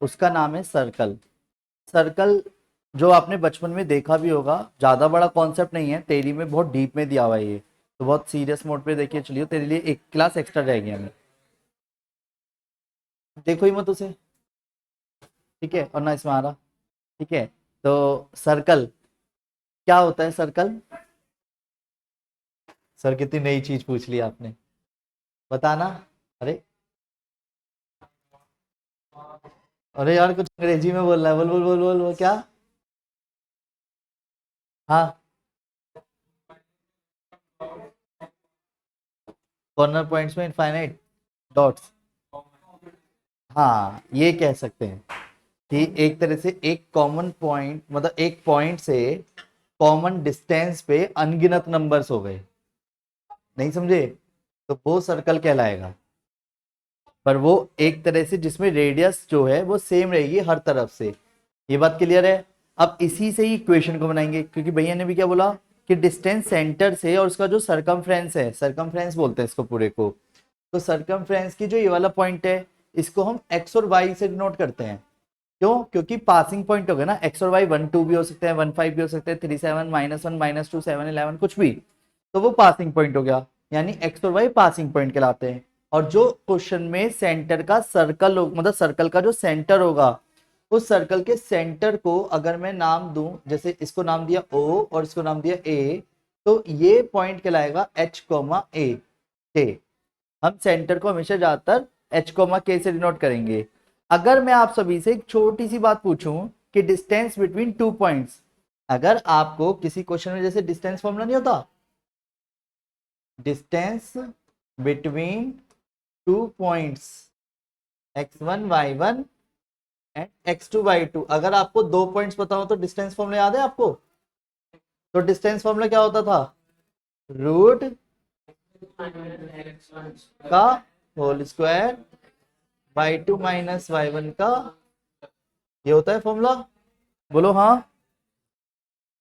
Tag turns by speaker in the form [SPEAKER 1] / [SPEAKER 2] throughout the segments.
[SPEAKER 1] उसका नाम है सर्कल। सर्कल जो आपने बचपन में देखा भी होगा, ज्यादा बड़ा कॉन्सेप्ट नहीं है, तेरी में बहुत डीप में दिया हुआ है ये, तो बहुत सीरियस मोड पे देखिए, चलिए तेरे लिए एक क्लास एक्स्ट्रा रहेगी हमें, देखो ही मत उसे, ठीक है, और ना इसमें आ रहा, ठीक है। तो सर्कल क्या होता है, सर्कल? सर कितनी नई चीज पूछ ली आपने, बताना। अरे, अरे यार कुछ अंग्रेजी में बोल रहा है, बोल बोल बोल बोल, बोल क्या? हाँ, कॉर्नर पॉइंट्स में इनफाइनाइट डॉट्स, हाँ ये कह सकते हैं कि एक तरह से एक कॉमन पॉइंट, मतलब एक पॉइंट से कॉमन डिस्टेंस पे अनगिनत नंबर्स हो गए, नहीं समझे? तो वो सर्कल कहलाएगा। पर वो एक तरह से जिसमें रेडियस जो है वो सेम रहेगी हर तरफ से, ये बात क्लियर है? अब इसी से ही इक्वेशन को बनाएंगे, क्योंकि भैया ने भी क्या बोला कि डिस्टेंस सेंटर से और उसका जो सरकमफ्रेंस है, सरकमफ्रेंस बोलते हैं इसको पूरे को, तो सरकमफ्रेंस की जो ये वाला पॉइंट है, इसको हम एक्स और वाई से डिनोट करते हैं। क्यों? क्योंकि पासिंग पॉइंट हो गया ना, एक्स और वाई 1 2 भी हो सकते हैं, 1 5 भी हो सकते हैं, 3 7 -1 -2 7 11 कुछ भी, तो वो पासिंग पॉइंट हो गया, यानी एक्स और वाई पासिंग पॉइंट कहलाते हैं। और जो क्वेश्चन में सेंटर का सर्कल मतलब सर्कल का जो सेंटर होगा, उस सर्कल के सेंटर को अगर मैं नाम दूं, जैसे इसको नाम दिया ओ और इसको नाम दिया ए, तो ये पॉइंट कहलाएगा एच कोमा ए के। हम सेंटर को हमेशा ज्यादातर एच कोमा के से डिनोट करेंगे। अगर मैं आप सभी से एक छोटी सी बात पूछूं कि डिस्टेंस बिटवीन टू पॉइंट्स, अगर आपको किसी क्वेश्चन में जैसे डिस्टेंस फॉर्मूला नहीं होता, distance between two points x1 y1 and x2 y2, अगर आपको दो पॉइंट्स पता हो तो डिस्टेंस फॉर्मूला याद है आपको? तो डिस्टेंस फॉर्मूला क्या होता था? रूट का whole square y2 minus y1 का, ये होता है फॉर्मूला, बोलो हाँ।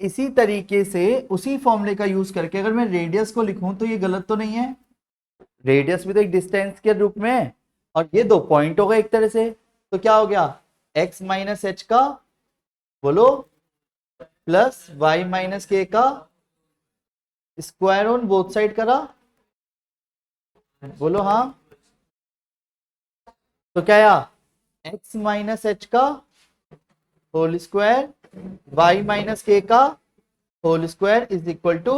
[SPEAKER 1] इसी तरीके से उसी फॉर्मूले का यूज करके अगर मैं रेडियस को लिखूं तो ये गलत तो नहीं है, रेडियस भी तो एक डिस्टेंस के रूप में है, और ये दो पॉइंट हो गए एक तरह से, तो क्या हो गया, x माइनस एच का, बोलो, प्लस y माइनस के का स्क्वायर ऑन बोथ साइड करा, बोलो हाँ। तो क्या आया, x माइनस एच का whole square y minus K का whole square is equal to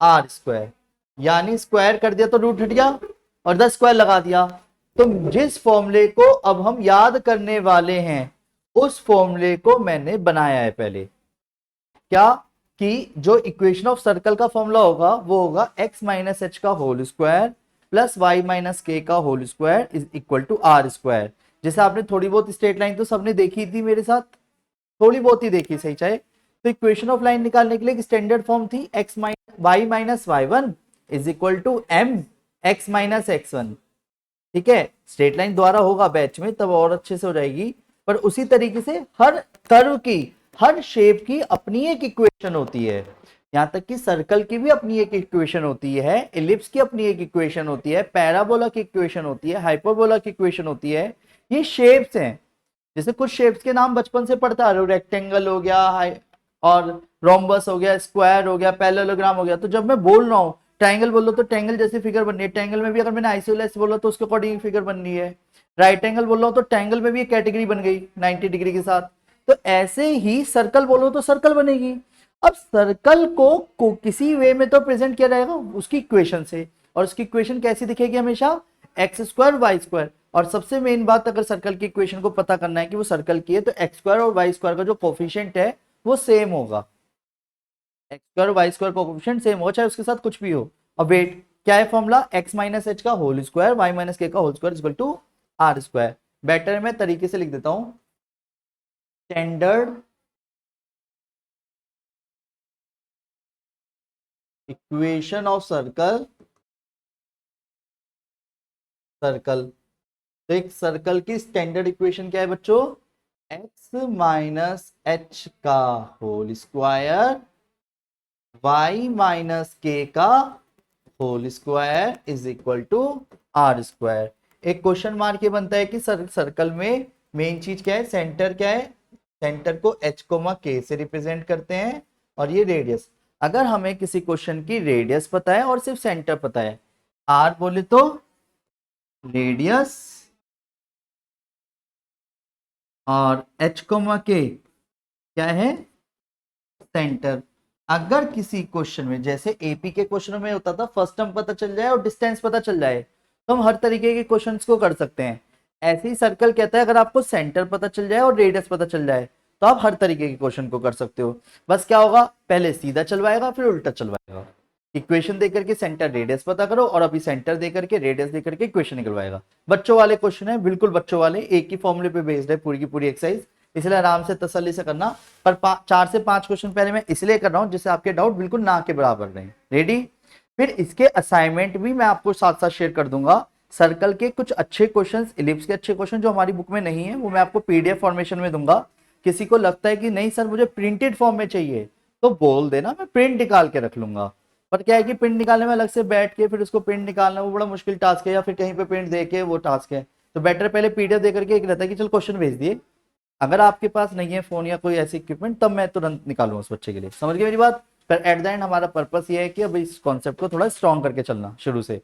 [SPEAKER 1] R square, यानी स्क्वायर कर दिया तो रूट हट गया और 10 स्क्वायर लगा दिया। तो जिस फॉर्मूले को अब हम याद करने वाले हैं उस फॉर्मूले को मैंने बनाया है पहले, क्या कि जो इक्वेशन ऑफ सर्कल का फॉर्मूला होगा वो होगा x माइनस एच का whole square plus Y minus K का whole square is equal to R square. जैसे आपने थोड़ी बहुत स्ट्रेट लाइन तो सबने देखी थी मेरे साथ, थोड़ी बहुत ही देखी सही चाहे, तो इक्वेशन ऑफ लाइन निकालने के लिए स्टैंडर्ड फॉर्म थी X minus Y minus y1 is equal to m x minus x1, ठीक है। स्ट्रेट लाइन द्वारा होगा बैच में तब और अच्छे से हो जाएगी, पर उसी तरीके से हर कर्व की, हर शेप की अपनी एक इक्वेशन होती है, यहां तक कि सर्कल की भी अपनी एक इक्वेशन होती है, एलिप्स की अपनी एक इक्वेशन होती है, पैराबोला की इक्वेशन होती है, हाइपरबोला की इक्वेशन होती है। ये शेप्स हैं, जैसे कुछ शेप्स के नाम बचपन से पढ़ता आ रहे हो, रेक्टेंगल हो गया, और रोम्बस हो गया, स्क्वायर हो गया, पैरेललोग्राम हो गया, तो जब मैं बोल रहा हूँ ट्रायंगल बोल लो तो ट्रायंगल जैसी फिगर बननी है, ट्रायंगल में भी अगर मैंने आइसोसेलेस बोला तो उसके अकॉर्डिंग फिगर बननी है, राइट एंगल बोल रहा हूँ तो ट्रायंगल में भी एक कैटेगरी बन गई 90 डिग्री के साथ, तो ऐसे ही सर्कल बोलो तो सर्कल बनेगी। अब सर्कल को किसी वे में तो प्रेजेंट किया जाएगा उसकी इक्वेशन से, और उसकी इक्वेशन कैसी दिखेगी हमेशा, एक्स स्क्वायर वाई स्क्वायर, और सबसे मेन बात अगर सर्कल की इक्वेशन को पता करना है कि वो सर्कल की है तो एक्स स्क्वायर और वाई स्क्वायर का जो कोफिशिएंट है वो सेम होगा, X square Y square coefficient same हो चाहे उसके साथ कुछ भी हो। अब वेट, क्या है फॉर्मूला, एक्स माइनस एच का whole square Y minus K का whole square equal to R square. Better मैं तरीके से लिख देता हूं, standard equation of circle, circle, तो एक सर्कल की स्टैंडर्ड इक्वेशन क्या है बच्चों, एक्स माइनस एच का whole square Y minus K का whole square is equal to R square. एक क्वेश्चन मार्क ये बनता है कि सर्कल में मेन चीज क्या है, सेंटर क्या है, सेंटर को h कोमा k से रिप्रेजेंट करते हैं और ये रेडियस। अगर हमें किसी क्वेश्चन की रेडियस पता है और सिर्फ सेंटर पता है, r बोले तो रेडियस और h कोमा k क्या है, सेंटर। अगर किसी क्वेश्चन में, जैसे एपी के क्वेश्चनों में होता था फर्स्ट टर्म पता चल जाए और डिस्टेंस पता चल जाए, तो हम हर तरीके के क्वेश्चंस को कर सकते हैं। ऐसे ही सर्कल कहता है अगर आपको सेंटर पता चल जाए और रेडियस पता चल जाए तो आप हर तरीके के क्वेश्चन को कर सकते हो। बस क्या होगा, पहले सीधा चलवाएगा फिर उल्टा चलवाएगा। इक्वेशन देकर के सेंटर रेडियस पता करो और अभी सेंटर देकर के रेडियस देकर के इक्वेशन निकलवाएगा। बच्चों वाले क्वेश्चन है, बिल्कुल बच्चों वाले, एक ही फॉर्मूले पे बेस्ड है पूरी की पूरी एक्सरसाइज, इसलिए आराम से तसल्ली से करना। पर 4 से 5 क्वेश्चन पहले मैं इसलिए कर रहा हूं जिससे आपके डाउट बिल्कुल ना के बराबर रहे। रेडी? फिर इसके असाइनमेंट भी मैं आपको साथ साथ शेयर कर दूंगा। सर्कल के कुछ अच्छे क्वेश्चंस, इलिप्स के अच्छे क्वेश्चन जो हमारी बुक में नहीं है वो मैं आपको पीडीएफ फॉर्मेशन में दूंगा। किसी को लगता है कि नहीं सर मुझे प्रिंटेड फॉर्म में चाहिए तो बोल देना, मैं प्रिंट निकाल के रख लूंगा। पर क्या है कि प्रिंट निकालने में अलग से बैठ के फिर उसको प्रिंट निकालना वो बड़ा मुश्किल टास्क है, या फिर कहीं पे प्रिंट दे के वो टास्क है। तो बेटर पहले पीडीएफ दे करके एक रहता है कि चल क्वेश्चन भेज दिए। अगर आपके पास नहीं है फोन या कोई ऐसी इक्विपमेंट तब मैं तुरंत निकालूंगा उस बच्चे के लिए। समझ गए मेरी बात? पर एट द एंड हमारा पर्पस ये है कि अब इस कॉन्सेप्ट को थोड़ा स्ट्रॉन्ग करके चलना शुरू से।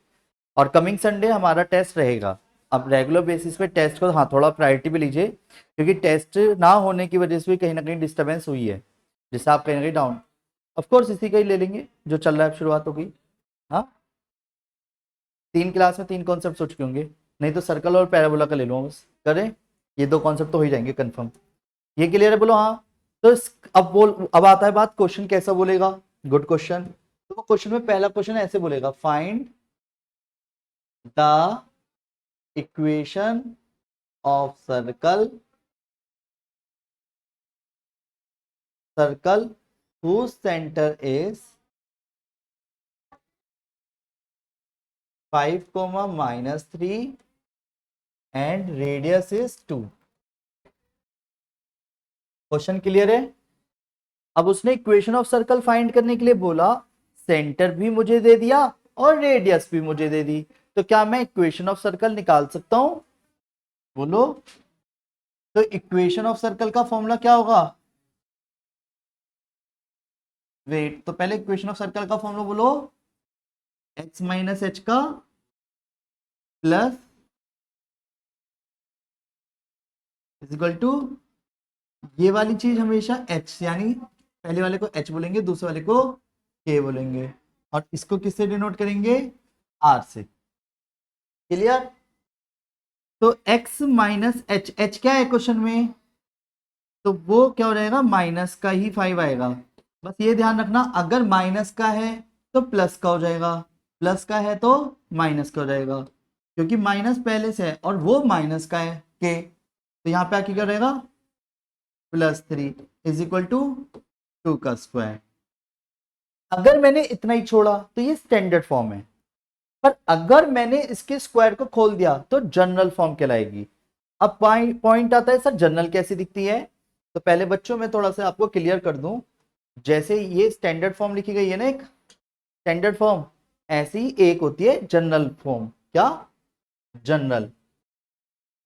[SPEAKER 1] और कमिंग संडे हमारा टेस्ट रहेगा। अब रेगुलर बेसिस पे टेस्ट को हाँ थोड़ा प्रायोरिटी भी लीजिए, क्योंकि टेस्ट ना होने की वजह से भी कहीं ना कहीं डिस्टर्बेंस हुई है, जिससे आप कहीं ना कहीं डाउन। ऑफकोर्स इसी का ही ले लेंगे जो चल रहा है, शुरुआत होगी। हाँ, 3 क्लास में 3 कॉन्सेप्ट हो चुके होंगे, नहीं तो सर्कल और पैराबोला का ले लो बस, करें ये 2 कॉन्सेप्ट तो हो ही जाएंगे कंफर्म। ये क्लियर है? बोलो हाँ। तो अब आता है बात क्वेश्चन कैसा बोलेगा। Good question. तो क्वेश्चन में पहला क्वेश्चन ऐसे बोलेगा, find the equation of circle whose center is 5, -3 and radius is 2। Question clear है? अब उसने इक्वेशन ऑफ सर्कल फाइंड करने के लिए बोला, सेंटर भी मुझे दे दिया और रेडियस भी मुझे दे दी, तो क्या मैं इक्वेशन ऑफ सर्कल निकाल सकता हूं? बोलो। तो इक्वेशन ऑफ सर्कल का फॉर्मूला क्या होगा? वेट, तो पहले इक्वेशन ऑफ सर्कल का फॉर्मूला बोलो, x माइनस एच का प्लस इक्वल टू ये वाली चीज हमेशा h, यानी पहले वाले को h बोलेंगे दूसरे वाले को k बोलेंगे, और इसको किससे डिनोट करेंगे? r से। क्लियर? तो x माइनस एच, एच क्या है क्वेश्चन में, तो वो क्या हो जाएगा, माइनस का ही 5 आएगा। बस ये ध्यान रखना, अगर माइनस का है तो प्लस का हो जाएगा, प्लस का है तो माइनस का हो जाएगा, क्योंकि माइनस पहले से है और वो माइनस का है के, तो यहाँ पे आके क्या रहेगा, +3 इज इक्वल टू 2 का स्क्वायर। अगर मैंने इतना ही छोड़ा तो ये स्टैंडर्ड फॉर्म है, पर अगर मैंने इसके स्क्वायर को खोल दिया तो जनरल फॉर्म कहलाएगी। अब पॉइंट आता है, सर जनरल कैसी दिखती है? तो पहले बच्चों में थोड़ा सा आपको क्लियर कर दूं, जैसे ये स्टैंडर्ड फॉर्म लिखी गई है ना, एक स्टैंडर्ड फॉर्म, ऐसी एक होती है जनरल फॉर्म। क्या? General,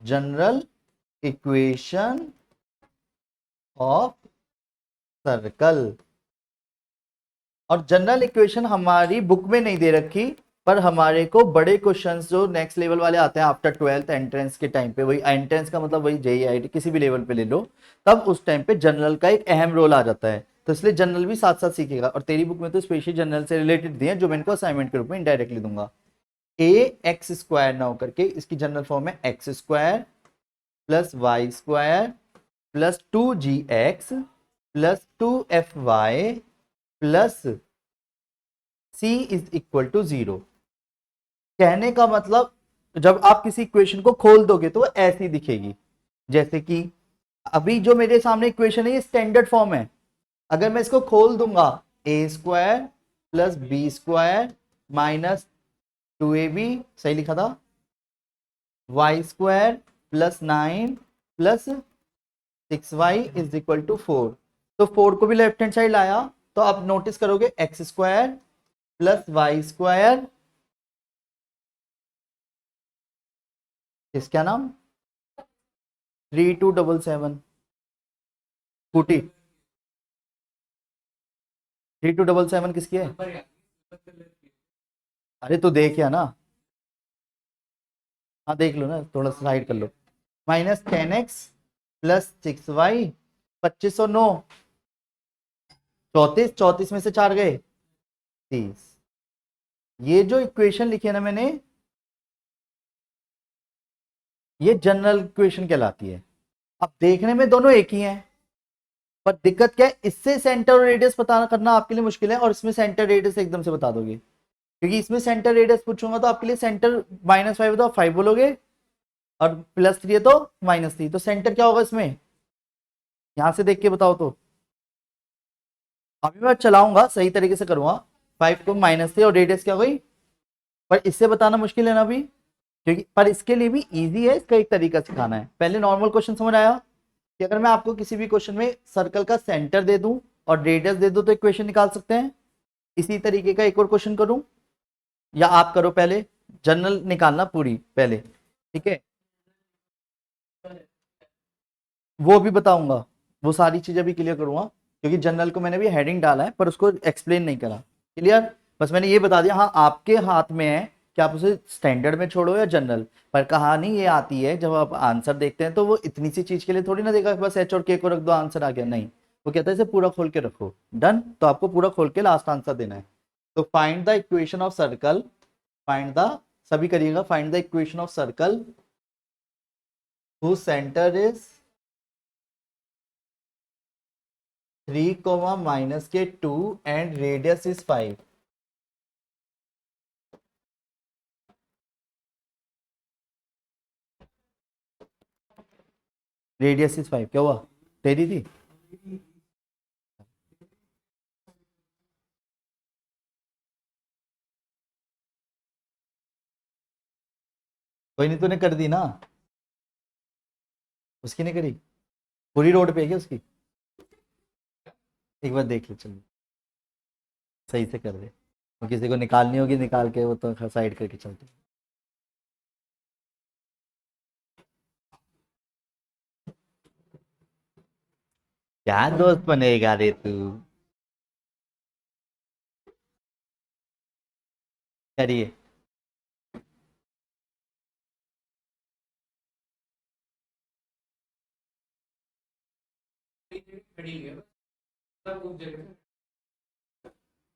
[SPEAKER 1] general equation of circle. और जनरल इक्वेशन हमारी बुक में नहीं दे रखी, पर हमारे को बड़े क्वेश्चंस जो नेक्स्ट लेवल वाले आते हैं आफ्टर 12th एंट्रेंस के टाइम पे, वही एंट्रेंस का मतलब वही JEI किसी भी लेवल पे ले लो, तब उस टाइम पे जनरल का एक अहम रोल आ जाता है, तो इसलिए जनरल भी साथ साथ सीखेगा। और तेरी बुक में तो स्पेशली जनरल से रिलेटेड दिए जो मैं इनको असाइनमेंट के रूप में इनडायरेक्टली दूंगा। ax² ना होकर के इसकी जनरल फॉर्म है x² plus y² plus 2gx plus 2fy plus c is equal to 0। कहने का मतलब, जब आप किसी इक्वेशन को खोल दोगे तो वो ऐसी दिखेगी, जैसे कि अभी जो मेरे सामने इक्वेशन है ये स्टैंडर्ड फॉर्म है। अगर मैं इसको खोल दूंगा, a² plus b² minus 2ab, सही लिखा था, y² plus 9 plus 6y is equal to 4। तो 4 को भी लेफ्ट हैंड साइड लाया तो आप नोटिस करोगे x² प्लस y², इसका नाम 3277 स्कूटी 3277 किसकी है? अरे तो देख या ना, हाँ देख लो ना, थोड़ा सा साइड कर लो। -10x प्लस 6y 2509, 34 में से 4 गए 30। ये जो इक्वेशन लिखी है ना मैंने, ये जनरल इक्वेशन कहलाती है। अब देखने में दोनों एक ही हैं, पर दिक्कत क्या है, इससे सेंटर और रेडियस पता करना आपके लिए मुश्किल है, और इसमें सेंटर रेडियस एकदम से बता दोगे, क्योंकि इसमें सेंटर रेडियस पूछूंगा तो आपके लिए सेंटर -5 तो आप 5 बोलोगे, और +3 है तो -3, तो सेंटर क्या होगा इसमें, यहां से देख के बताओ तो। अभी मैं चलाऊंगा सही तरीके से करूंगा, 5 को -3 और रेडियस क्या होगी, पर इससे बताना मुश्किल है ना अभी, क्योंकि पर इसके लिए भी इजी है, इसका एक तरीका सिखाना है। पहले नॉर्मल क्वेश्चन समझ आया कि अगर मैं आपको किसी भी क्वेश्चन में सर्कल का सेंटर दे दूं और रेडियस दे दूं तो इक्वेशन निकाल सकते हैं। इसी तरीके का एक और क्वेश्चन करूं, या आप करो पहले, जनरल निकालना पूरी पहले, ठीक है, वो भी बताऊंगा, वो सारी चीजें भी क्लियर करूंगा, क्योंकि जनरल को मैंने भी हेडिंग डाला है पर उसको एक्सप्लेन नहीं करा। क्लियर, बस मैंने ये बता दिया, हाँ आपके हाथ में है कि आप उसे स्टैंडर्ड में छोड़ो या जनरल। पर कहानी ये आती है, जब आप आंसर देखते हैं तो वो इतनी सी चीज के लिए थोड़ी ना देगा बस एच और के को रख दो आंसर आ गया, नहीं, वो कहता है इसे पूरा खोल के रखो। डन, तो आपको पूरा खोल के लास्ट आंसर देना है। तो find the equation of circle, find the, सभी करिएगा, find the equation of circle whose center is 3, -2 and radius is 5। Radius is 5 क्या हुआ, तेरी थी? कोई नहीं, तूने कर दी ना, उसकी नहीं करी, पूरी रोड पे है क्या उसकी? एक बार देख ले, चलो सही से कर दे, वो किसी को निकालनी होगी निकाल के वो तो साइड करके चलते। क्या दोस्त बनेगा रे तू, करिए।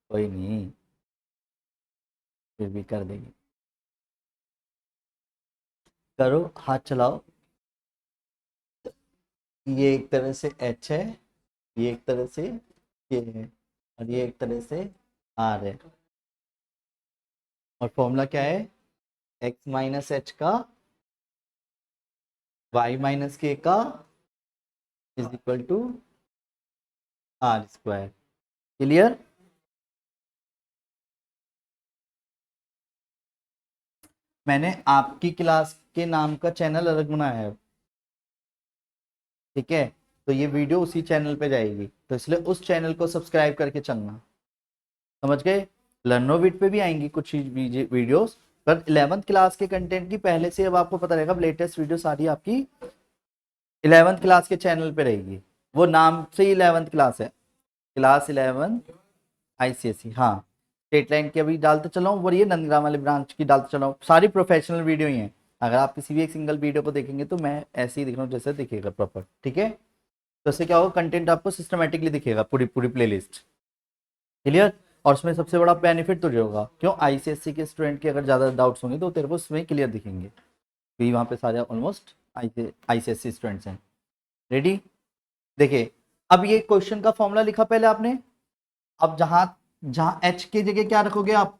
[SPEAKER 1] कोई नहीं, फिर भी कर देंगे, करो, हाथ चलाओ। ये एक तरह से एच है, ये एक तरह से ये है, और ये एक तरह से आर है, और फॉर्मूला क्या है, x-h का y-k का is equal to r²। Clear, मैंने आपकी क्लास के नाम का चैनल अलग बनाया है, ठीक है, तो ये वीडियो उसी चैनल पे जाएगी, तो इसलिए उस चैनल को सब्सक्राइब करके चलना, समझ गए। लर्नोविट पे भी आएंगी कुछ वीडियोस, पर 11th क्लास के कंटेंट की पहले से अब आपको पता रहेगा, लेटेस्ट वीडियो सारी आपकी 11th क्लास के चैनल पे रहेगी, वो नाम से ही 11th क्लास है, क्लास 11 आईसीएसई, हाँ। स्टेट लाइन की अभी डालते चला हूँ, और ये नंदग्राम वाले ब्रांच की डालते चला हूँ, सारी प्रोफेशनल वीडियो ही हैं। अगर आप किसी भी एक सिंगल वीडियो को देखेंगे तो मैं ऐसे ही दिख रहा हूँ जैसे दिखेगा प्रॉपर, ठीक है। तो इससे क्या होगा, कंटेंट आपको सिस्टमेटिकली दिखेगा, पूरी पूरी प्लेलिस्ट। क्लियर, और उसमें सबसे बड़ा बेनिफिट तुझे होगा, क्यों, आईसीएससी के स्टूडेंट के अगर ज़्यादा डाउट्स होंगे तो तेरे को उसमें क्लियर दिखेंगे, क्योंकि वहाँ पे सारे ऑलमोस्ट आईसीएससी स्टूडेंट्स हैं। रेडी, देखिए, अब ये क्वेश्चन का फॉर्मूला लिखा पहले आपने, अब जहां जहां एच की जगह क्या रखोगे आप,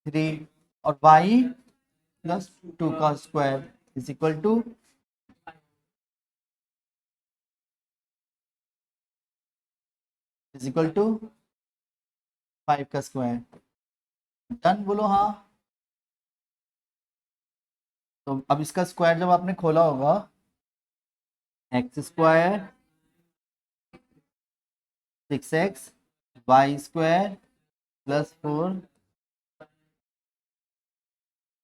[SPEAKER 1] 3, और y+2 का square is equal to, is equal to 5 का स्क्वायर। डन बोलो हाँ। तो अब इसका स्क्वायर जब आपने खोला होगा, x² 6x y² +4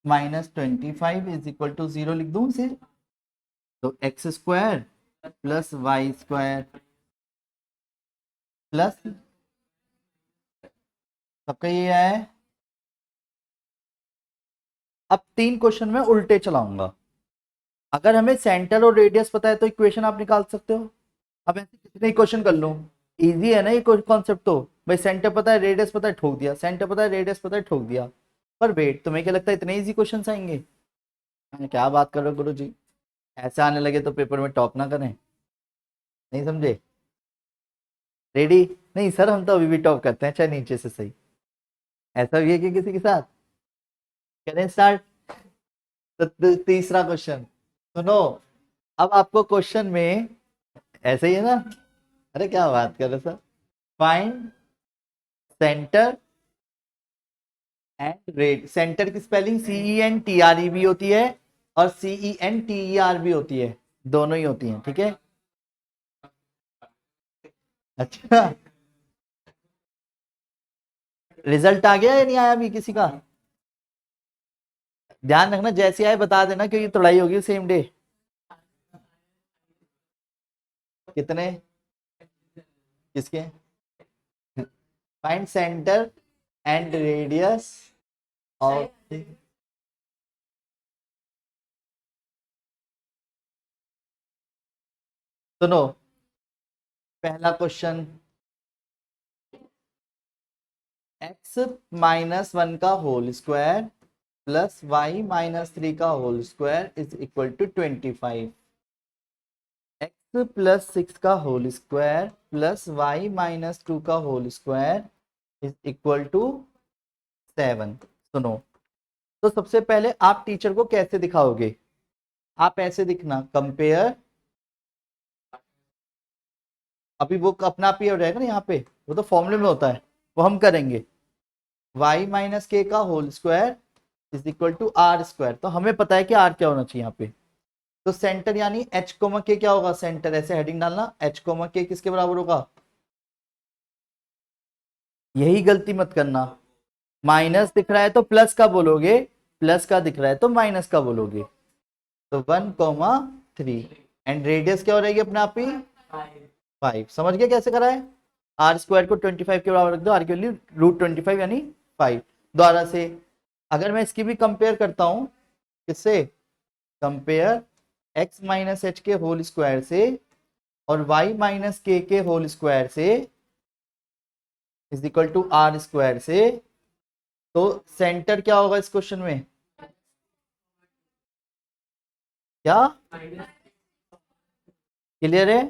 [SPEAKER 1] -25 is equal to 0 लिख दूं इसे, तो X square plus Y square plus, सबका ये है। अब 3 क्वेश्चन में उल्टे चलाऊंगा। अगर हमें सेंटर और रेडियस पता है तो इक्वेशन आप निकाल सकते हो। अब ऐसे कितने क्वेश्चन कर लो, इजी है ना ये कॉन्सेप्ट। तो भाई सेंटर पता है, रेडियस पता है, ठोक दिया, सेंटर पता है, रेडियस पता है, ठोक दिया। पर वेट, तुम्हें क्या लगता है इतने इजी क्वेश्चन आएंगे? क्या बात कर रहे हो गुरु जी, ऐसे आने लगे तो पेपर में टॉप ना करें। नहीं समझे? रेडी? नहीं सर, हम तो अभी भी टॉप करते हैं, चाहे नीचे से सही। ऐसा भी है कि किसी के साथ? करें स्टार्ट। तो तीसरा क्वेश्चन सुनो। अब आपको क्वेश्चन में ऐसे ही है ना, अरे क्या बात कर रहे sir. Find center and red. Centre की स्पेलिंग CENTRE भी होती है और CENTER भी होती है, दोनों ही होती हैं, ठीक है। अच्छा, रिजल्ट आ गया या नहीं आया अभी किसी का? ध्यान रखना, जैसे आए बता देना, क्योंकि तोड़ाई होगी सेम डे। कितने? किसके? Find center and radius of, सुनो पहला क्वेश्चन। x-1 का होल स्क्वायर प्लस y-3 का whole square is equal to 25। x+6 का होल स्क्वायर प्लस y-2 का whole square is equal to 7। सुनो, तो सबसे पहले आप टीचर को कैसे दिखाओगे? आप ऐसे दिखना, कंपेयर, अभी वो अपना आप ही हो जाएगा ना यहाँ पे, वो तो फॉर्मूले में होता है, वो हम करेंगे। y-k का whole square is equal to R square. तो हमें पता है कि आर क्या होना चाहिए यहाँ पे। तो सेंटर यानी h कोमा k क्या होगा? सेंटर ऐसे हेडिंग डालना, h कोमा k किसके बराबर होगा? यही गलती मत करना, माइनस दिख रहा है तो प्लस का बोलोगे, प्लस का दिख रहा है तो माइनस का बोलोगे। तो 1,3 एंड रेडियस क्या हो रहेगी अपने आप ही? 5। समझ गया कैसे करा है? आर स्क्वायर को 25 के बराबर रख दो, आर की वैल्यू √25 यानी 5 द्वारा से। अगर मैं इसकी भी कंपेयर करता हूं, किससे? कंपेयर x माइनस एच के होल स्क्वायर से और y minus K whole square से is equal to R square से। तो सेंटर क्या होगा इस क्वेश्चन में? क्या क्लियर है?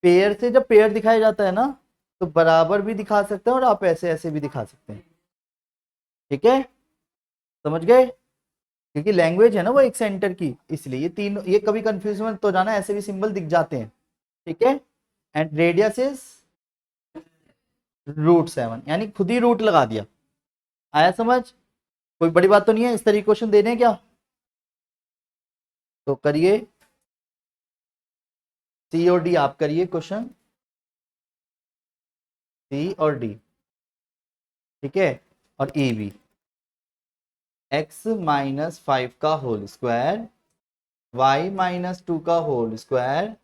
[SPEAKER 1] पेयर से जब पेयर दिखाया जाता है ना, तो बराबर भी दिखा सकते हैं और आप ऐसे ऐसे भी दिखा सकते हैं, ठीक है। समझ गए? क्योंकि लैंग्वेज है ना वो एक सेंटर की, इसलिए ये तीन, ये कभी कंफ्यूज मत तो जाना, ऐसे भी सिंबल दिख जाते हैं, ठीक है। एंड रेडियस इज √7, यानी खुद ही रूट लगा दिया। आया समझ? कोई बड़ी बात तो नहीं है। इस तरीके क्वेश्चन देने हैं क्या? तो करिए, सी और डी आप करिए क्वेश्चन, सी और डी, ठीक है। और ए भी, x-5 का होल स्क्वायर y-2 का whole square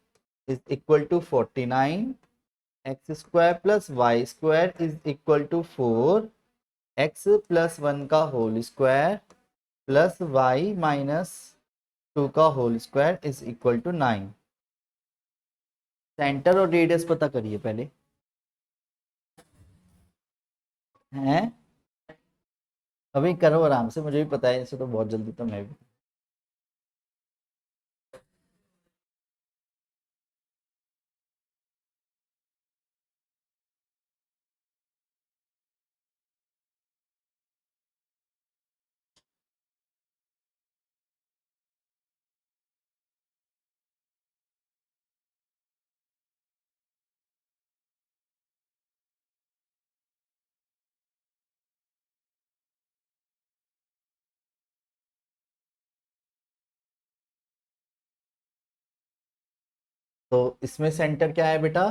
[SPEAKER 1] is equal to 49। X square plus Y square is equal to 4। x+1 का होल स्क्वायर प्लस y-2 का whole square is equal to 9। Center और रेडियस पता करिए पहले, हैं? अभी करो आराम से, मुझे भी पता है, ऐसे तो बहुत जल्दी तो मैं भी। तो इसमें सेंटर क्या है बेटा?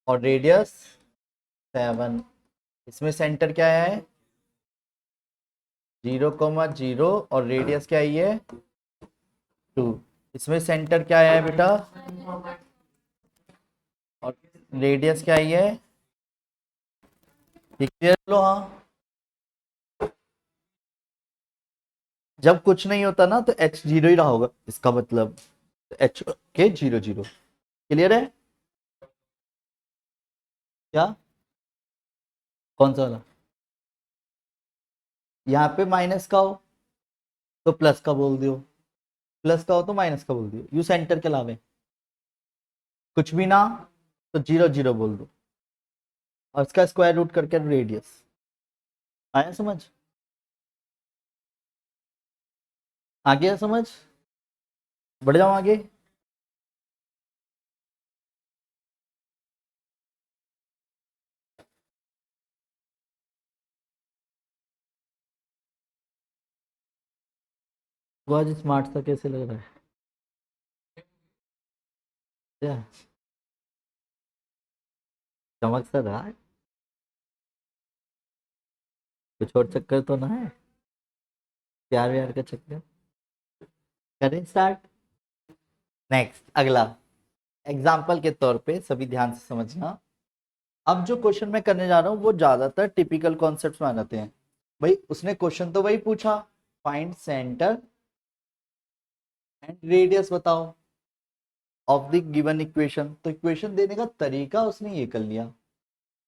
[SPEAKER 1] और रेडियस 7। इसमें सेंटर क्या है? 0,0 और रेडियस क्या है ये? 2। इसमें सेंटर क्या है बेटा, और रेडियस क्या ही है, क्लियर लो। हाँ, जब कुछ नहीं होता ना तो h 0 ही रहा होगा, इसका मतलब h के 0 0। क्लियर है क्या, कौन सा वाला, यहाँ पे माइनस का हो तो प्लस का बोल दियो, प्लस का हो तो माइनस का बोल दियो, यू सेंटर के अलावे कुछ भी ना तो 0 0 बोल दो, और इसका स्क्वायर रूट करके रेडियस। आया समझ, आ गया समझ, बढ़ जाओ आगे। वो आज स्मार्ट सा कैसे लग रहा है क्या, चमक सा रहा है, कुछ और चक्कर तो ना है, प्यार व्यार का चक्कर। करें स्टार्ट। नेक्स्ट अगला एग्जाम्पल के तौर पे सभी ध्यान से समझना। अब जो क्वेश्चन मैं करने जा रहा हूँ वो ज्यादातर टिपिकल कॉन्सेप्ट्स में आ जाते हैं। भाई उसने क्वेश्चन तो वही पूछा, फाइंड सेंटर एंड रेडियस बताओ ऑफ द गिवन इक्वेशन, तो इक्वेशन देने का तरीका उसने ये कर लिया,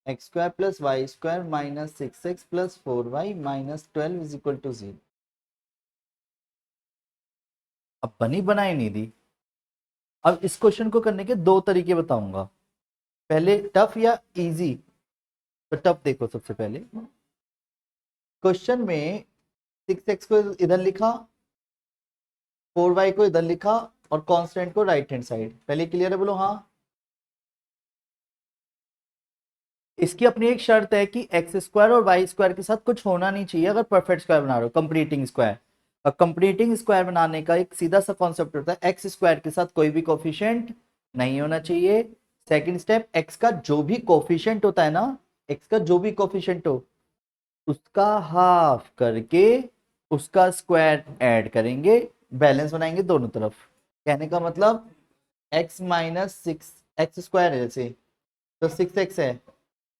[SPEAKER 1] X square plus Y square minus 6x plus 4y minus 12 is equal to 0। अब बनी बनाई नहीं दी। अब इस क्वेश्चन को करने के दो तरीके बताऊंगा, पहले टफ या इजी। तो टफ देखो, सबसे पहले क्वेश्चन में 6x को इधर लिखा, 4y को इधर लिखा और कांस्टेंट को राइट हैंड साइड, पहले क्लियर है बोलो हाँ। इसकी अपनी एक शर्त है कि एक्स स्क्वायर और वाई स्क्वायर के साथ कुछ होना नहीं चाहिए अगर परफेक्ट स्क्वायर बना रहे हो, कंप्लीटिंग स्क्वायर। और कंप्लीटिंग स्क्वायर बनाने का एक सीधा सा कॉन्सेप्ट होता है, एक्स स्क्वायर के साथ कोई भी कोफिशिएंट नहीं होना चाहिए। सेकंड स्टेप, एक्स का जो भी कोफिशिएंट होता है ना, एक्स का जो भी कोफिशिएंट हो उसका हाफ करके उसका स्क्वायर ऐड करेंगे, बैलेंस बनाएंगे दोनों तरफ। कहने का मतलब एक्स माइनस 6x स्क्वायर है जैसे, तो 6x है,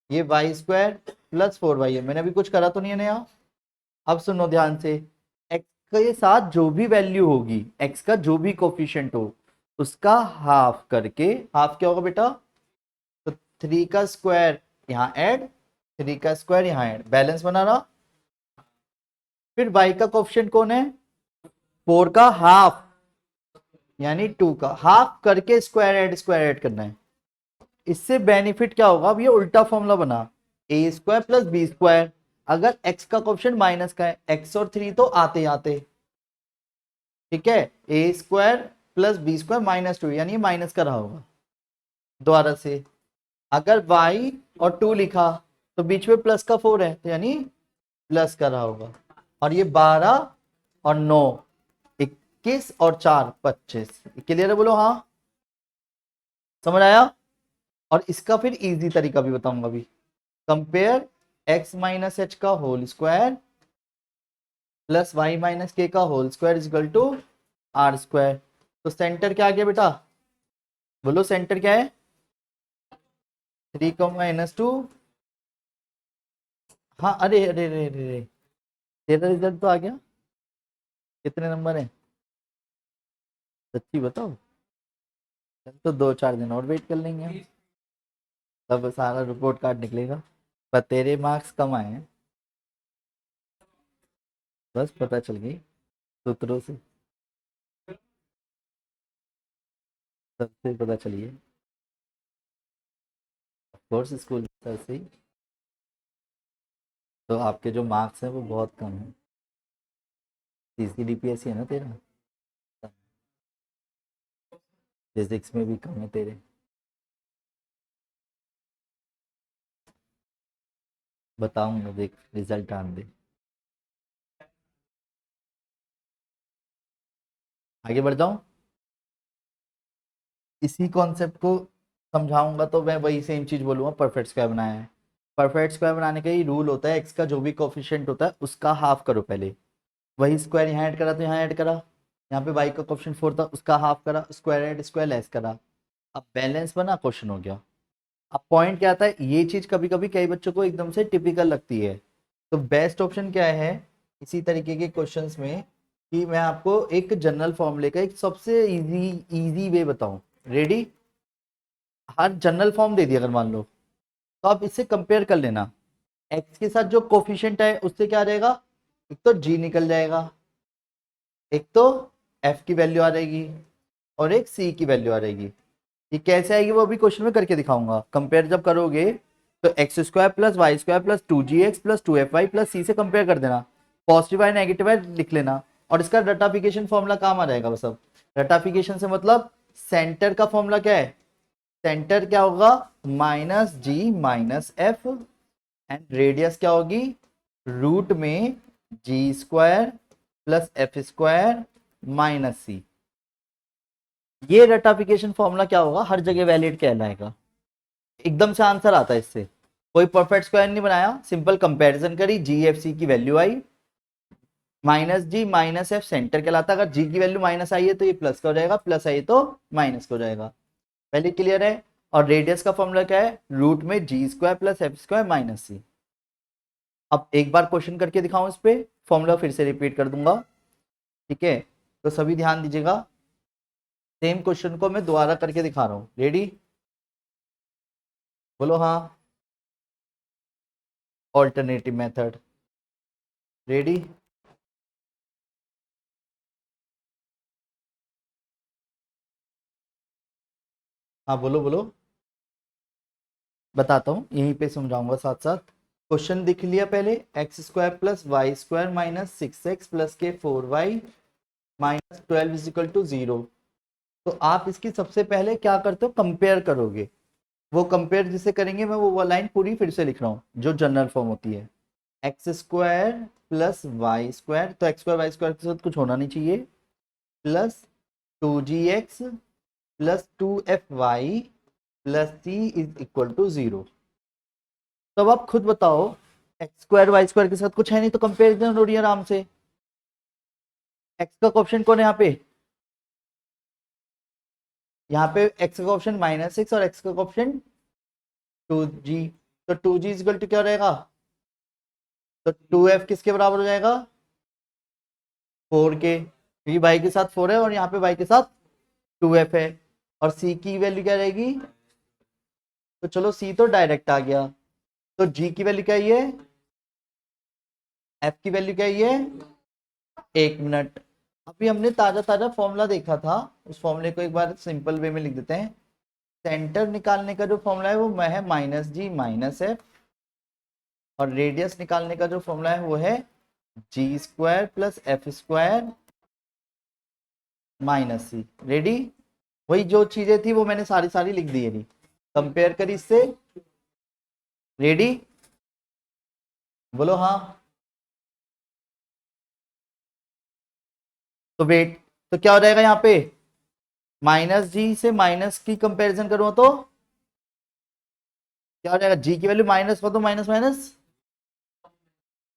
[SPEAKER 1] ये वाई स्क्वायर प्लस 4y है, मैंने अभी कुछ करा तो नहीं है नया। अब सुनो ध्यान से, x के साथ जो भी वैल्यू होगी, x का जो भी कोफिशिएंट हो उसका हाफ करके, हाफ क्या होगा बेटा, तो 3 का स्क्वायर यहाँ ऐड, 3 का स्क्वायर यहाँ ऐड, बैलेंस बना रहा। फिर y का कोफिशिएंट कौन है, 4 का हाफ यानी 2 का हाफ करके स्क्वायर ऐड करना है। इससे बेनिफिट क्या होगा, अब ये उल्टा फॉर्मूला बना, ए स्क्वायर प्लस बी स्क्वायर। अगर x का कोफिशिएंट माइनस का है, x और 3 तो आते ही आते, ठीक है, A square plus B square minus 2 यानी माइनस का रहा होगा दोबारा से। अगर y और 2 लिखा तो बीच में प्लस का 4 है तो यानी प्लस का रहा होगा। और ये 12 और 9 21 और 4 25, क्लियर है बोलो हाँ, समझ आया। और इसका फिर इजी तरीका भी बताऊंगा अभी, कंपेयर x माइनस एच का whole square plus Y minus K का whole square equal to R square. तो सेंटर क्या आ गया बेटा, बोलो सेंटर क्या है, 3 का माइनस 2। हाँ अरे अरे अरे अरे अरे, तेरा रिजल्ट तो आ गया, कितने नंबर है सच्ची बताओ। चल तो 2 4 दिन और वेट कर लेंगे हम, तब सारा रिपोर्ट कार्ड निकलेगा। पर तेरे मार्क्स कम आए हैं, बस पता चल गई सूत्रों से, सबसे पता चलिए, कोर्स स्कूल सर से ही। तो आपके जो मार्क्स हैं वो बहुत कम है, CCDPSC है ना तेरा, फिजिक्स में भी कम है तेरे। बताऊंगा देख, रिजल्ट आने दे, आगे बढ़ जाऊं। इसी कॉन्सेप्ट को समझाऊंगा तो मैं वही सेम चीज बोलूंगा, परफेक्ट स्क्वायर बनाया है। परफेक्ट स्क्वायर बनाने का ही रूल होता है, एक्स का जो भी कोफिशिएंट होता है उसका हाफ करो पहले, वही स्क्वायर यहाँ ऐड करा तो यहाँ ऐड करा, यहाँ पे y का कोएफिशिएंट 4 था, उसका हाफ करा, स्क्वायर एड स्क्वायर लेस करा, अब बैलेंस बना, क्वेश्चन हो गया। अब पॉइंट क्या आता है, ये चीज कभी कभी कई बच्चों को एकदम से टिपिकल लगती है, तो बेस्ट ऑप्शन क्या है इसी तरीके के क्वेश्चंस में कि मैं आपको एक जनरल फॉर्मूले का एक सबसे इजी इजी वे बताऊं। रेडी? हर जनरल फॉर्म दे दिया अगर मान लो, तो आप इससे कंपेयर कर लेना। एक्स के साथ जो कोफिशिएंट है उससे क्या रहेगा, एक तो जी निकल जाएगा, एक तो एफ की वैल्यू आ जाएगी, और एक सी की वैल्यू आ जाएगी। ये कैसे आएगी वो अभी क्वेश्चन में करके दिखाऊंगा। कंपेयर जब करोगे तो X square plus Y square plus 2gx plus 2fy plus C से कंपेयर कर देना, पॉजिटिव वाई नेगेटिव वाई लिख लेना, और इसका रटाफिकेशन फॉर्मूला काम आ जाएगा। बस अब रटाफिकेशन से मतलब सेंटर का फॉर्मूला क्या है, सेंटर क्या होगा, minus G minus F, and radius क्या होगी, रूट में G square plus F square minus C. ये रटाफिकेशन फॉर्मूला क्या होगा, हर जगह वैलिड कहलाएगा। एकदम से आंसर आता है इससे, कोई परफेक्ट स्क्वायर नहीं बनाया, सिंपल कंपैरिजन करी, जी एफ सी की वैल्यू आई, minus G minus F centre कहलाता है। अगर जी की वैल्यू माइनस आई है तो ये प्लस का हो जाएगा, प्लस आई तो माइनस का हो जाएगा। पहले क्लियर है? और रेडियस का फॉर्मूला क्या है, रूट में G square plus F square minus C. अब एक बार क्वेश्चन करके दिखाऊं, इस पे फॉर्मूला फिर से रिपीट कर दूंगा, ठीक है? तो सभी ध्यान दीजिएगा, सेम क्वेश्चन को मैं दोबारा करके दिखा रहा हूं। रेडी? बोलो हाँ। Alternative method. रेडी? हाँ बोलो बोलो, बताता हूँ, यहीं पे समझाऊंगा साथ साथ। क्वेश्चन दिख लिया पहले, X square plus Y square minus 6x plus के 4y minus 12 is equal to 0। तो आप इसकी सबसे पहले क्या करते हो, कंपेयर करोगे। वो कंपेयर जिसे करेंगे, मैं वो लाइन पूरी फिर से लिख रहा हूँ जो जनरल फॉर्म होती है, X square plus Y square, तो एक्स स्क्वायर वाई स्क्वायर के साथ कुछ होना नहीं चाहिए, plus 2gx plus 2fy plus C is equal to 0। तो अब आप खुद बताओ, एक्स स्क्वायर वाई स्क्वायर के साथ कुछ है नहीं तो कंपेरिजन हो रही है आराम से। एक्स का ऑप्शन कौन है यहाँ पे, यहाँ पे एक्स का ऑप्शन -6 और एक्स का ऑप्शन 2g, तो 2g इक्वल टू क्या रहेगा, तो 2f किसके बराबर हो जाएगा, 4 के, क्योंकि y के साथ 4 है और यहाँ पे y के साथ 2f है। और c की वैल्यू क्या रहेगी, तो चलो c तो डायरेक्ट आ गया, तो g की वैल्यू क्या है, f की वैल्यू क्या है, 1 मिनट। अभी हमने ताजा ताजा फॉर्मूला देखा था, उस फॉर्मूले को एक बार सिंपल वे में लिख देते हैं। सेंटर निकालने का जो फॉर्मूला है वो है माइनस जी माइनस एफ, और रेडियस निकालने का जो फॉर्मूला है वो है G square plus F square minus C. Ready? वही जो चीजें थी वो मैंने सारी सारी लिख दी है, कंपेयर करी इससे। रेडी? बोलो हाँ। तो वेट, तो क्या हो जाएगा यहाँ पे, माइनस जी से माइनस की कंपैरिजन करूं तो क्या हो जाएगा, जी की वैल्यू माइनस को तो माइनस माइनस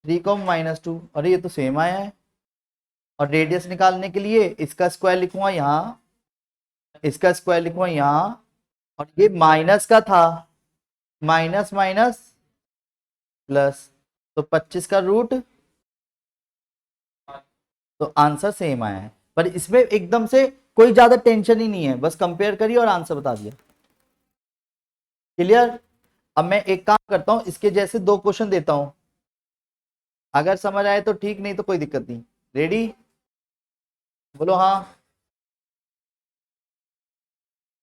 [SPEAKER 1] 3, -2, अरे ये तो सेम आया है। और रेडियस निकालने के लिए इसका स्क्वायर लिखूंगा यहाँ, इसका स्क्वायर लिखूंगा यहाँ, और ये माइनस का था, माइनस माइनस प्लस, तो 25 का रूट, तो आंसर सेम आया है। पर इसमें एकदम से कोई ज्यादा टेंशन ही नहीं है, बस कंपेयर करिए और आंसर बता दिया। क्लियर? अब मैं एक काम करता हूं, इसके जैसे दो क्वेश्चन देता हूं, अगर समझ आए तो ठीक, नहीं तो कोई दिक्कत नहीं। रेडी? बोलो हाँ।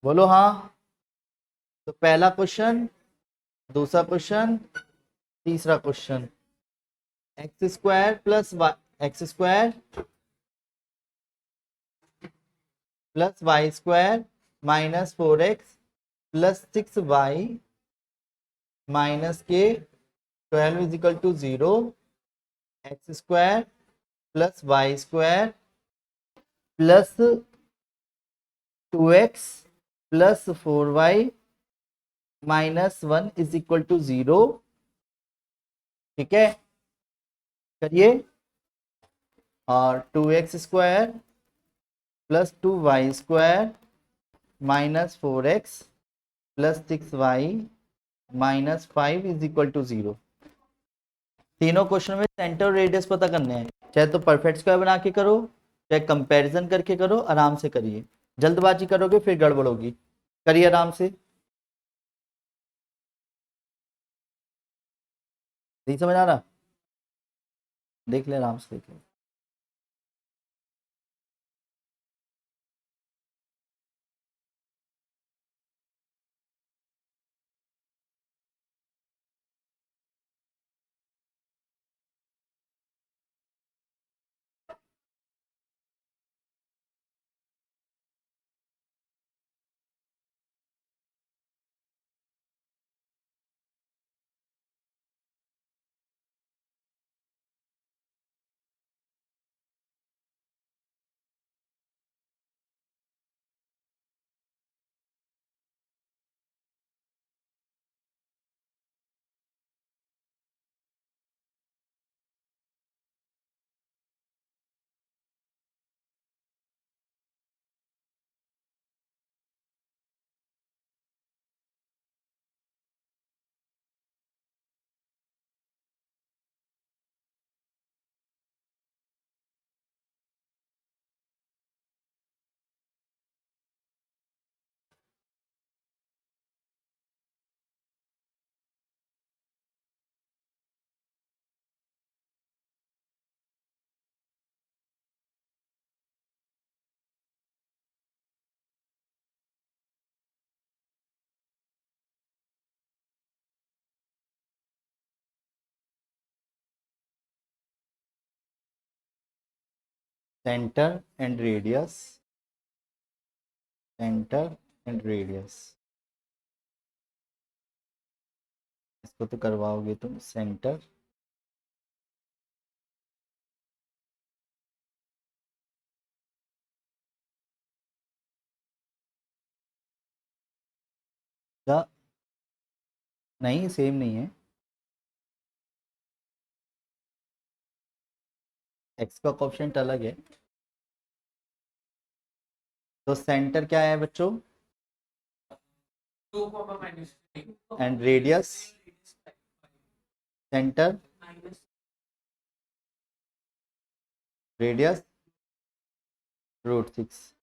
[SPEAKER 1] बोलो हाँ। तो पहला क्वेश्चन, दूसरा क्वेश्चन, तीसरा question, X square plus X square plus Y square minus 4x plus 6y minus के 12 is equal to 0, X square plus Y square plus 2x plus 4y minus 1 is equal to 0। ठीक है, करिए। और 2x square plus 2y² minus 4x plus 6y minus 5 is equal to 0। तीनों question में centre और radius पता करने हैं, चाहे तो परफेक्ट स्क्वायर बना के करो, चाहे कंपैरिजन करके करो, आराम से करिए। जल्दबाजी करोगे फिर गड़बड़ होगी, करिए आराम से। नहीं समझ आ रहा, देख ले आराम से, देख ले। Centre and radius, centre and radius, इसको तो करवाओगे तुम। सेंटर का नहीं, सेम नहीं है, एक्स का कोएफिशिएंट अलग है। तो सेंटर क्या है बच्चों, एंड रेडियस, सेंटर रेडियस √6।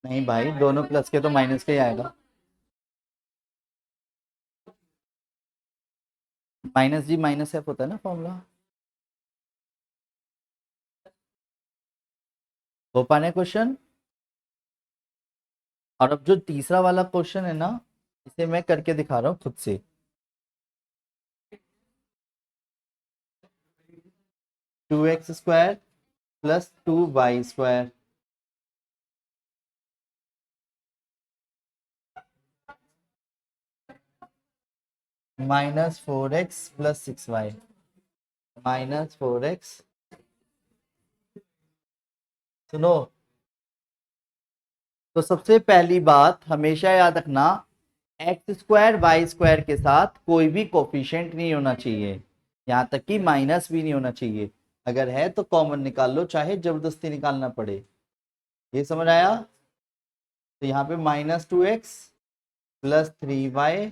[SPEAKER 1] नहीं भाई, दोनों प्लस के तो माइनस के ही आएगा। माइनस जी माइनस एफ होता है ना फॉर्मूला। हो पाने क्वेश्चन। और अब जो तीसरा वाला क्वेश्चन है ना, इसे मैं करके दिखा रहा हूँ खुद से। Two X square plus 2y² minus 4x plus 6y minus 4x। सुनो, तो सबसे पहली बात हमेशा याद रखना, x² y² के साथ कोई भी कोफिशिएंट नहीं होना चाहिए, यहाँ तक कि माइनस भी नहीं होना चाहिए। अगर है तो कॉमन निकाल लो, चाहे जबरदस्ती निकालना पड़े। ये समझ आया? तो यहाँ पे -2x प्लस 3y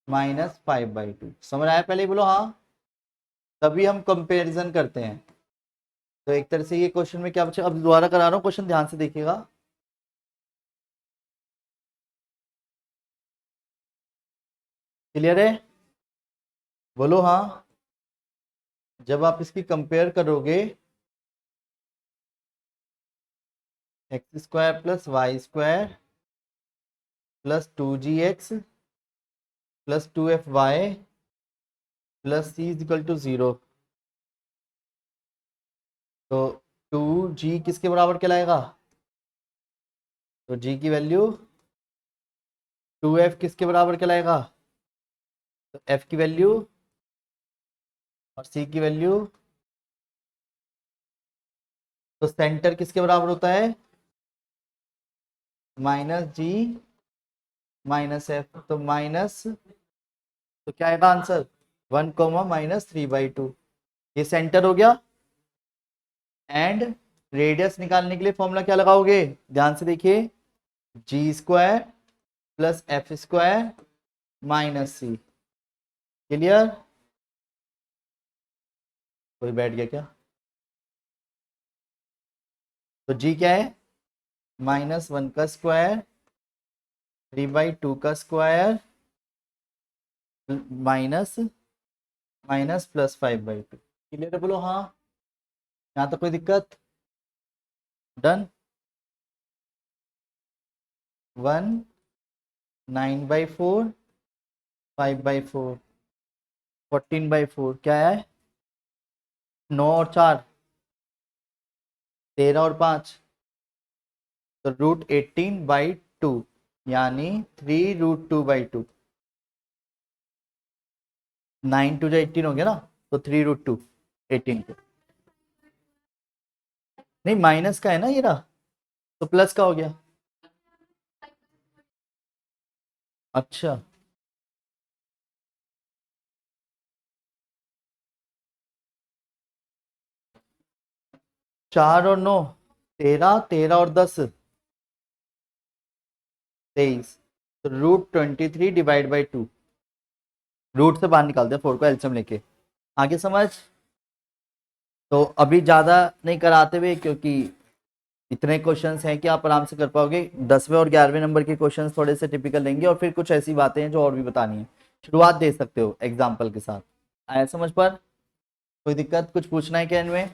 [SPEAKER 1] माइनस 5/2 समझ आया? पहले ही बोलो हाँ, तभी हम कंपैरिजन करते हैं। तो एक तरह से ये क्वेश्चन में क्या बचा, अब दोबारा करा रहा हूँ क्वेश्चन, ध्यान से देखिएगा। क्लियर है? बोलो हाँ। जब आप इसकी कंपेयर करोगे, x² plus y² plus 2gx plus 2fy plus c is equal to 0, तो 2g किसके बराबर कहलाएगा? तो g की वैल्यू 2f किसके बराबर कहलाएगा? तो f की वैल्यू और c की वैल्यू। तो सेंटर किसके बराबर होता है? -g - f। तो माइनस, तो क्या आएगा आंसर? 1 कोमा माइनस 3/2, ये सेंटर हो गया। एंड रेडियस निकालने के लिए फॉर्मूला क्या लगाओगे, ध्यान से देखिए, G square plus F square minus C. Clear? कोई बैठ गया क्या? तो जी क्या है, -1 का स्क्वायर 3/2 का square minus minus plus 5/2। Clear है? बोलो हाँ। यहाँ तक कोई दिक्कत? डन। 1 9/4 5/4 14/4 क्या है, 9 और 4 13 और 5, तो √18/2 यानी 3√2/2। 9 2 18 हो गया ना, तो 3√2 18 को, नहीं माइनस का है ना ये रहा, तो प्लस का हो गया। अच्छा 4 और 9 13, 13 और 10 23, तो √23/2, रूट से बाहर निकालते हैं 4 को एलसीएम लेके। आगे समझ? तो अभी ज़्यादा नहीं कराते हुए, क्योंकि इतने क्वेश्चंस हैं कि आप आराम से कर पाओगे। 10वें और 11वें नंबर के क्वेश्चंस थोड़े से टिपिकल लेंगे, और फिर कुछ ऐसी बातें हैं जो और भी बतानी है। शुरुआत दे सकते हो एग्जाम्पल के साथ। आया समझ पर? कोई दिक्कत, कुछ पूछना है क्या इनमें?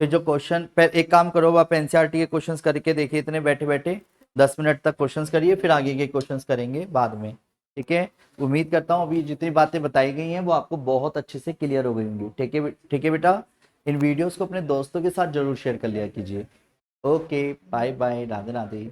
[SPEAKER 1] फिर जो क्वेश्चन, एक काम करो, आप एनसीईआरटी के क्वेश्चंस करके देखिए, इतने बैठे बैठे 10 मिनट तक क्वेश्चंस करिए, फिर आगे के क्वेश्चंस करेंगे बाद में। ठीक है? उम्मीद करता हूँ अभी जितनी बातें बताई गई हैं वो आपको बहुत अच्छे से क्लियर हो गई होंगी। ठीक है बेटा, इन वीडियोस को अपने दोस्तों के साथ जरूर शेयर कर लिया कीजिए। Okay, bye bye, Radhe Radhe.